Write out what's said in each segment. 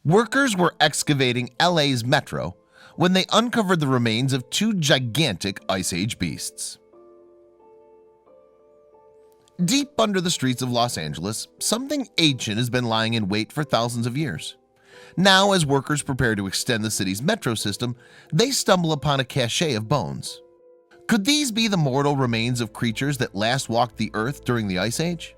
Workers were excavating LA's metro when they uncovered the remains of two gigantic Ice Age beasts. Deep under the streets of Los Angeles, something ancient has been lying in wait for thousands of years. Now, as workers prepare to extend the city's metro system, they stumble upon a cache of bones. Could these be the mortal remains of creatures that last walked the earth during the Ice Age?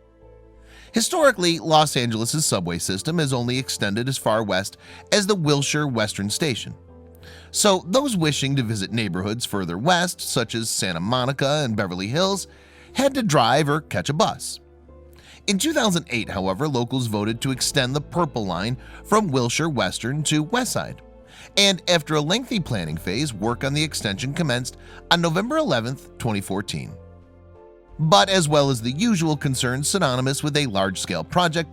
Historically, Los Angeles' subway system has only extended as far west as the Wilshire Western Station. So those wishing to visit neighborhoods further west, such as Santa Monica and Beverly Hills, had to drive or catch a bus. In 2008, however, locals voted to extend the Purple Line from Wilshire Western to Westside. And after a lengthy planning phase, work on the extension commenced on November 11, 2014. But as well as the usual concerns synonymous with a large-scale project,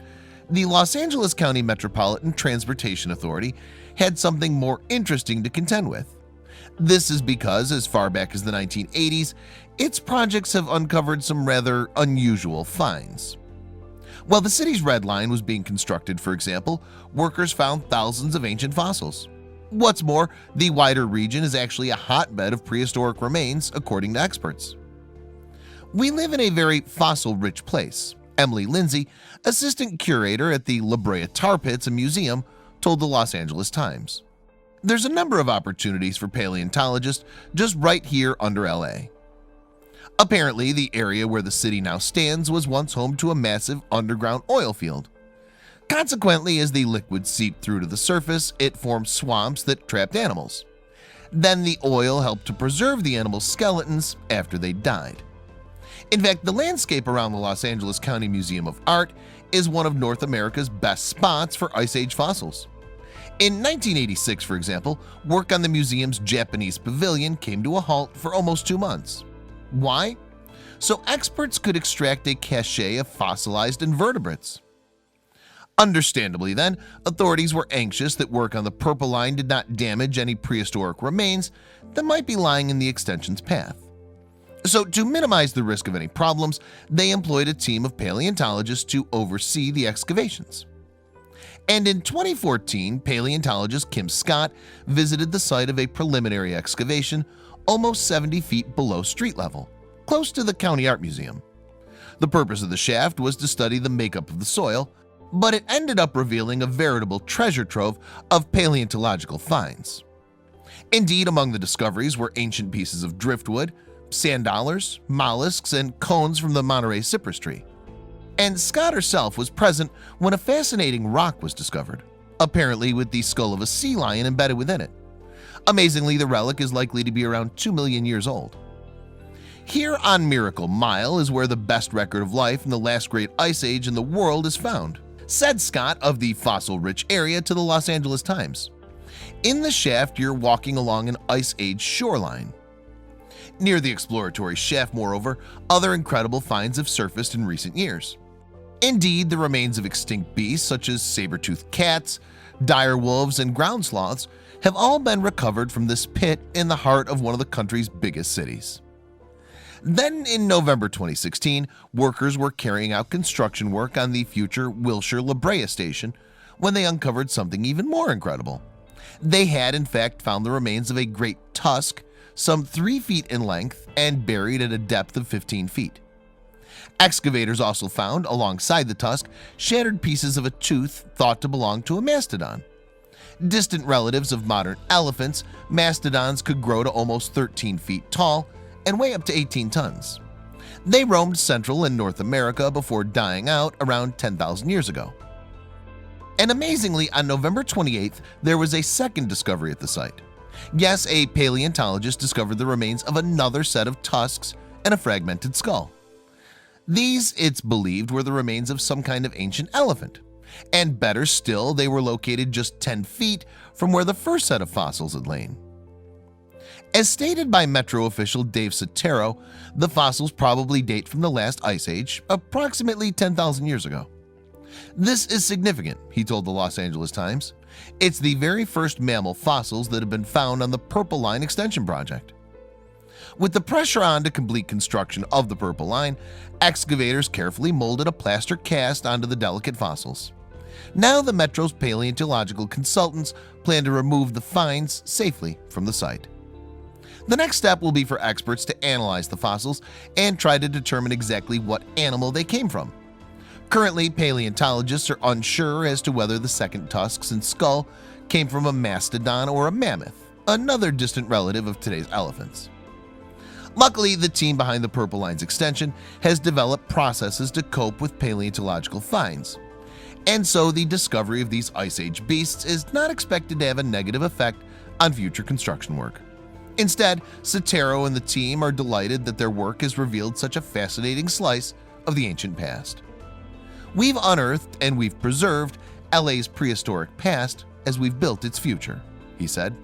the Los Angeles County Metropolitan Transportation Authority had something more interesting to contend with. This is because, as far back as the 1980s, its projects have uncovered some rather unusual finds. While the city's Red Line was being constructed, for example, workers found thousands of ancient fossils. What's more, the wider region is actually a hotbed of prehistoric remains, according to experts. We live in a very fossil-rich place, Emily Lindsay, assistant curator at the La Brea Tar Pits Museum, told the Los Angeles Times. There's a number of opportunities for paleontologists just right here under LA. Apparently, the area where the city now stands was once home to a massive underground oil field. Consequently, as the liquid seeped through to the surface, it formed swamps that trapped animals. Then the oil helped to preserve the animals' skeletons after they died. In fact, the landscape around the Los Angeles County Museum of Art is one of North America's best spots for Ice Age fossils. In 1986, for example, work on the museum's Japanese pavilion came to a halt for almost 2 months. Why? So experts could extract a cache of fossilized invertebrates. Understandably then, authorities were anxious that work on the Purple Line did not damage any prehistoric remains that might be lying in the extension's path. So to minimize the risk of any problems, they employed a team of paleontologists to oversee the excavations. And in 2014, paleontologist Kim Scott visited the site of a preliminary excavation almost 70 feet below street level, close to the County Art Museum. The purpose of the shaft was to study the makeup of the soil, but it ended up revealing a veritable treasure trove of paleontological finds. Indeed, among the discoveries were ancient pieces of driftwood, sand dollars, mollusks, and cones from the Monterey cypress tree. And Scott herself was present when a fascinating rock was discovered, apparently with the skull of a sea lion embedded within it. Amazingly, the relic is likely to be around 2 million years old. Here on Miracle Mile is where the best record of life in the last great ice age in the world is found, said Scott of the fossil-rich area to the Los Angeles Times. In the shaft, you're walking along an ice age shoreline. Near the exploratory shaft, moreover, other incredible finds have surfaced in recent years. Indeed, the remains of extinct beasts such as saber-toothed cats, dire wolves, and ground sloths have all been recovered from this pit in the heart of one of the country's biggest cities. Then in November 2016, workers were carrying out construction work on the future Wilshire La Brea station when they uncovered something even more incredible. They had in fact found the remains of a great tusk, some 3 feet in length and buried at a depth of 15 feet. Excavators also found, alongside the tusk, shattered pieces of a tooth thought to belong to a mastodon. Distant relatives of modern elephants, mastodons could grow to almost 13 feet tall and weigh up to 18 tons. They roamed Central and North America before dying out around 10,000 years ago. And amazingly, on November 28th, there was a second discovery at the site. Yes, a paleontologist discovered the remains of another set of tusks and a fragmented skull. These, it's believed, were the remains of some kind of ancient elephant. And better still, they were located just 10 feet from where the first set of fossils had lain. As stated by Metro official Dave Sotero, the fossils probably date from the last ice age, approximately 10,000 years ago. This is significant, he told the Los Angeles Times. It's the very first mammal fossils that have been found on the Purple Line extension project. With the pressure on to complete construction of the Purple Line, excavators carefully molded a plaster cast onto the delicate fossils. Now the Metro's paleontological consultants plan to remove the finds safely from the site. The next step will be for experts to analyze the fossils and try to determine exactly what animal they came from. Currently, paleontologists are unsure as to whether the second tusks and skull came from a mastodon or a mammoth, another distant relative of today's elephants. Luckily, the team behind the Purple Line's extension has developed processes to cope with paleontological finds. And so the discovery of these Ice Age beasts is not expected to have a negative effect on future construction work. Instead, Sotero and the team are delighted that their work has revealed such a fascinating slice of the ancient past. We've unearthed and we've preserved LA's prehistoric past as we've built its future, he said.